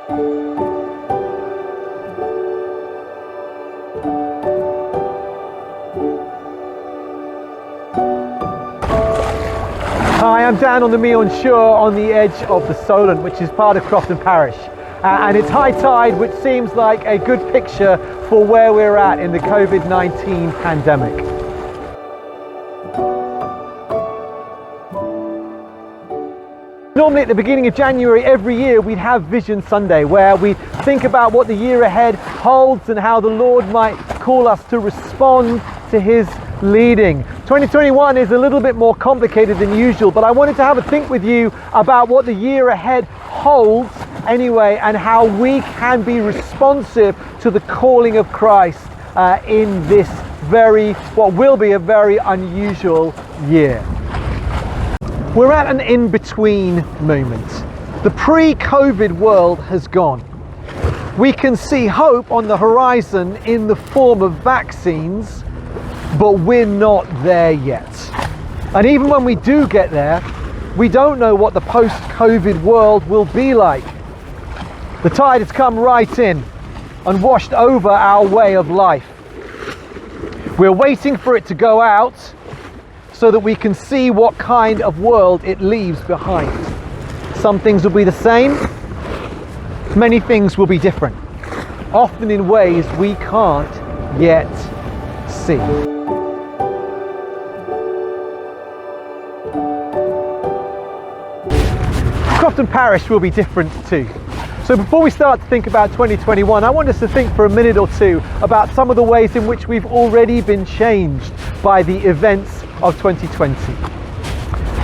Hi, I'm down on the Meon Shore on the edge of the Solent, which is part of Crofton Parish. And it's high tide, which seems like a good picture for where we're at in the COVID-19 pandemic. Normally at the beginning of January every year we'd have Vision Sunday, where we think about what the year ahead holds and how the Lord might call us to respond to His leading. 2021 is a little bit more complicated than usual, but I wanted to have a think with you about what the year ahead holds anyway, and how we can be responsive to the calling of Christ in this what will be a very unusual year. We're at an in-between moment. The pre-COVID world has gone. We can see hope on the horizon in the form of vaccines, but we're not there yet. And even when we do get there, we don't know what the post-COVID world will be like. The tide has come right in and washed over our way of life. We're waiting for it to go out so that we can see what kind of world it leaves behind. Some things will be the same, many things will be different, often in ways we can't yet see. Crofton Parish will be different too. So before we start to think about 2021, I want us to think for a minute or two about some of the ways in which we've already been changed by the events of 2020.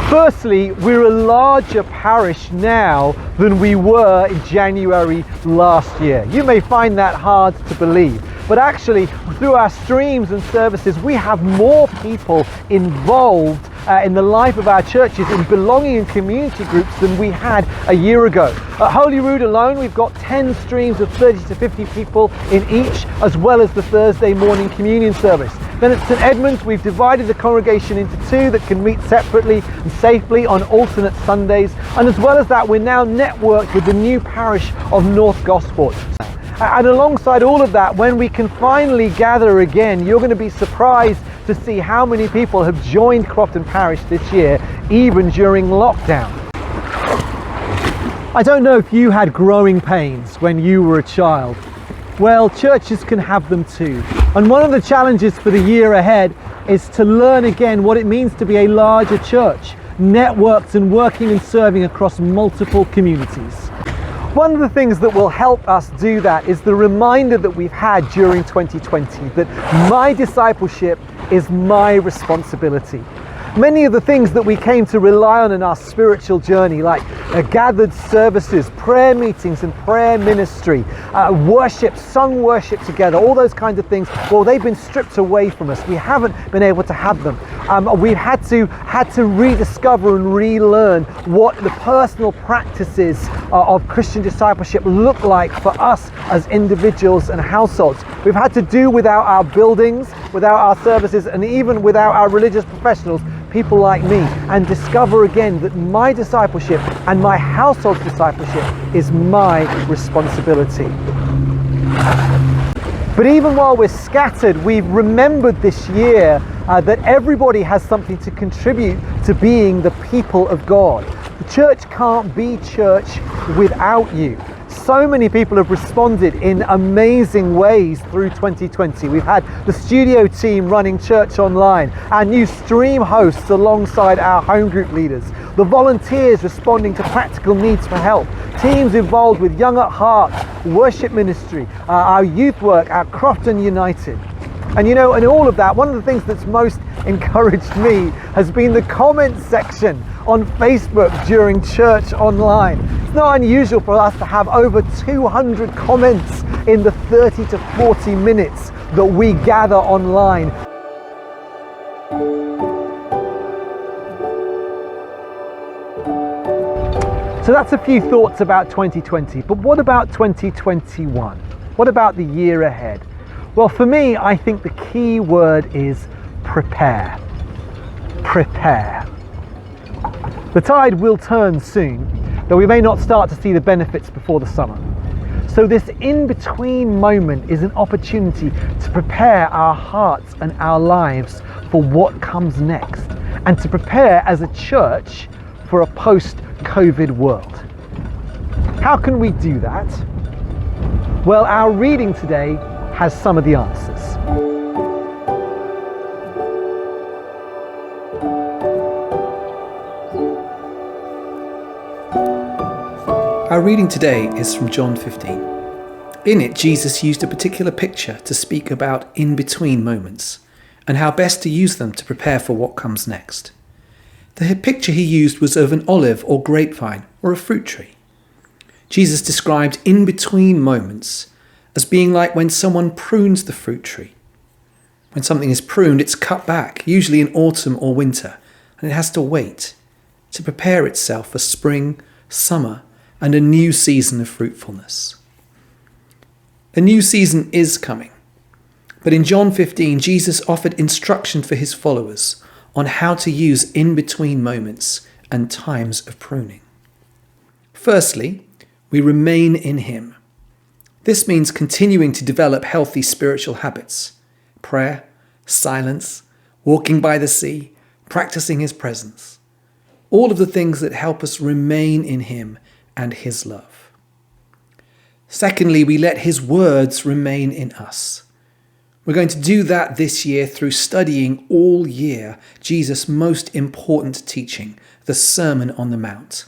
Firstly, we're a larger parish now than we were in January last year. You may find that hard to believe, but actually through our streams and services we have more people involved in the life of our churches in belonging in community groups than we had a year ago. At Holyrood alone we've got 10 streams of 30 to 50 people in each, as well as the Thursday morning communion service. Then at St Edmunds we've divided the congregation into two that can meet separately and safely on alternate Sundays, and as well as that we're now networked with the new parish of North Gosport. And alongside all of that, when we can finally gather again, you're going to be surprised to see how many people have joined Crofton Parish this year, even during lockdown. I don't know if you had growing pains when you were a child. Well, churches can have them too. And one of the challenges for the year ahead is to learn again what it means to be a larger church, networked and working and serving across multiple communities. One of the things that will help us do that is the reminder that we've had during 2020 that my discipleship is my responsibility. Many of the things that we came to rely on in our spiritual journey, like gathered services, prayer meetings and prayer ministry, worship, sung worship together, all those kinds of things, well, they've been stripped away from us. We haven't been able to have them. We've had to rediscover and relearn what the personal practices of Christian discipleship look like for us as individuals and households. We've had to do without our buildings, without our services, and even without our religious professionals, people like me, and discover again that my discipleship and my household's discipleship is my responsibility. But even while we're scattered, we've remembered this year that everybody has something to contribute to being the people of God. The church can't be church without you. So many people have responded in amazing ways through 2020. We've had the studio team running church online, our new stream hosts alongside our home group leaders, the volunteers responding to practical needs for help, teams involved with Young at Heart, worship ministry, our youth work, our Crofton United. And you know, in all of that, one of the things that's most encouraged me has been the comments section on Facebook during church online. It's not unusual for us to have over 200 comments in the 30 to 40 minutes that we gather online. So that's a few thoughts about 2020, but what about 2021? What about the year ahead? Well, for me, I think the key word is prepare. Prepare. The tide will turn soon, though we may not start to see the benefits before the summer. So this in-between moment is an opportunity to prepare our hearts and our lives for what comes next, and to prepare as a church for a post-COVID world. How can we do that? Well, our reading today has some of the answers. Our reading today is from John 15. In it, Jesus used a particular picture to speak about in-between moments and how best to use them to prepare for what comes next. The picture he used was of an olive or grapevine or a fruit tree. Jesus described in-between moments as being like when someone prunes the fruit tree. When something is pruned, it's cut back, usually in autumn or winter, and it has to wait to prepare itself for spring, summer, and a new season of fruitfulness. A new season is coming, but in John 15, Jesus offered instruction for his followers on how to use in-between moments and times of pruning. Firstly, we remain in him. This means continuing to develop healthy spiritual habits: prayer, silence, walking by the sea, practicing his presence. All of the things that help us remain in him and his love. Secondly, we let his words remain in us. We're going to do that this year through studying all year Jesus' most important teaching, the Sermon on the Mount.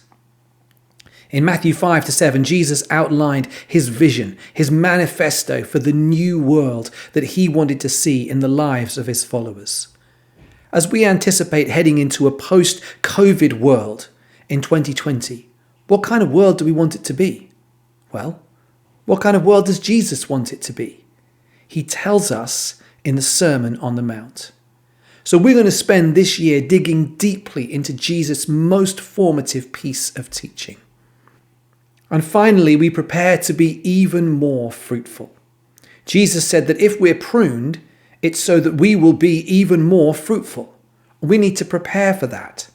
In Matthew 5-7, Jesus outlined his vision, his manifesto for the new world that he wanted to see in the lives of his followers. As we anticipate heading into a post-COVID world in 2020, what kind of world do we want it to be? Well, what kind of world does Jesus want it to be? He tells us in the Sermon on the Mount. So we're going to spend this year digging deeply into Jesus' most formative piece of teaching. And finally, we prepare to be even more fruitful. Jesus said that if we're pruned, it's so that we will be even more fruitful. We need to prepare for that.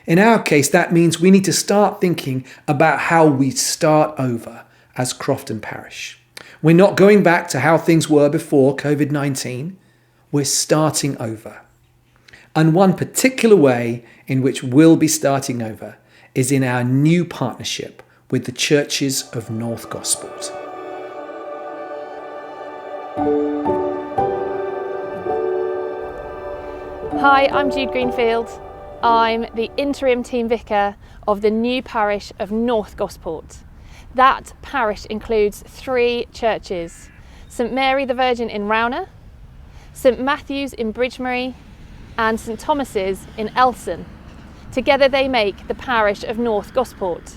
In our case, that means we need to start thinking about how we start over as Crofton Parish. We're not going back to how things were before COVID-19. We're starting over. And one particular way in which we'll be starting over is in our new partnership with the churches of North Gosport. Hi, I'm Jude Greenfield. I'm the interim team vicar of the new parish of North Gosport. That parish includes 3 churches: St Mary the Virgin in Rowner, St Matthew's in Bridgemary, and St Thomas's in Elson. Together they make the parish of North Gosport.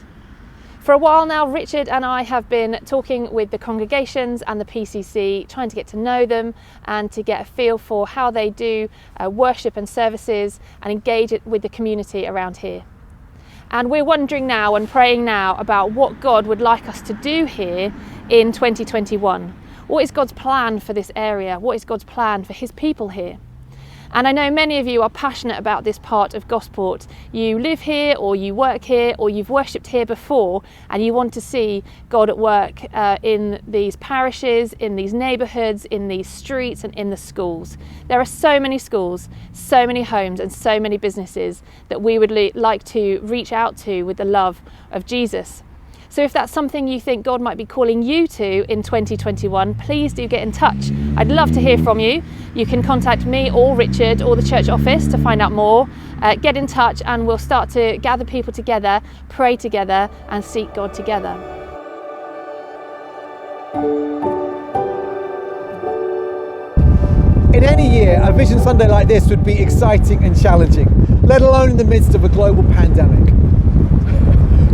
For a while now, Richard and I have been talking with the congregations and the PCC, trying to get to know them and to get a feel for how they do worship and services and engage with the community around here. And we're wondering now and praying now about what God would like us to do here in 2021. What is God's plan for this area? What is God's plan for his people here? And I know many of you are passionate about this part of Gosport. You live here, or you work here, or you've worshipped here before, and you want to see God at work in these parishes, in these neighbourhoods, in these streets, and in the schools. There are so many schools, so many homes, and so many businesses that we would like to reach out to with the love of Jesus. So if that's something you think God might be calling you to in 2021, please do get in touch. I'd love to hear from you. You can contact me or Richard or the church office to find out more. Get in touch and we'll start to gather people together, pray together and seek God together. In any year, a Vision Sunday like this would be exciting and challenging, let alone in the midst of a global pandemic.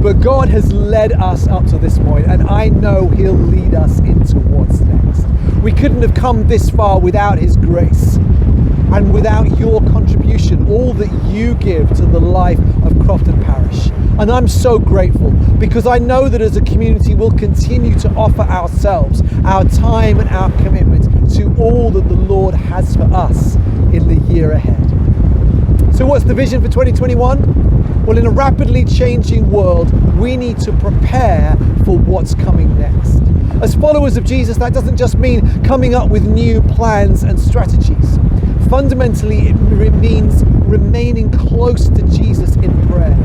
But God has led us up to this point, and I know he'll lead us into what's next. We couldn't have come this far without his grace and without your contribution, all that you give to the life of Crofton Parish. And I'm so grateful, because I know that as a community we'll continue to offer ourselves, our time and our commitment to all that the Lord has for us in the year ahead. So what's the vision for 2021? Well, in a rapidly changing world, we need to prepare for what's coming next. As followers of Jesus, that doesn't just mean coming up with new plans and strategies. Fundamentally, it means remaining close to Jesus in prayer,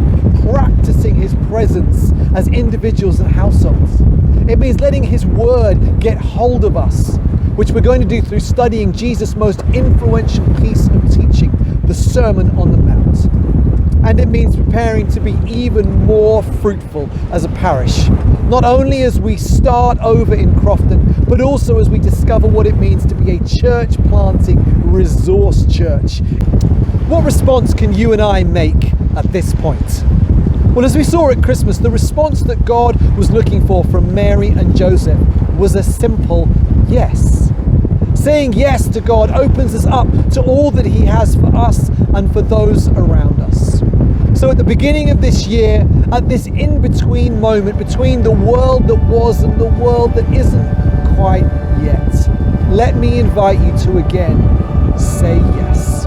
practicing his presence as individuals and households. It means letting his word get hold of us, which we're going to do through studying Jesus' most influential piece of teaching, the Sermon on the Mount. And it means preparing to be even more fruitful as a parish, not only as we start over in Crofton, but also as we discover what it means to be a church planting resource church. What response can you and I make at this point? Well, as we saw at Christmas, the response that God was looking for from Mary and Joseph was a simple yes. Saying yes to God opens us up to all that he has for us and for those around us. So at the beginning of this year, at this in-between moment between the world that was and the world that isn't quite yet, let me invite you to again say yes.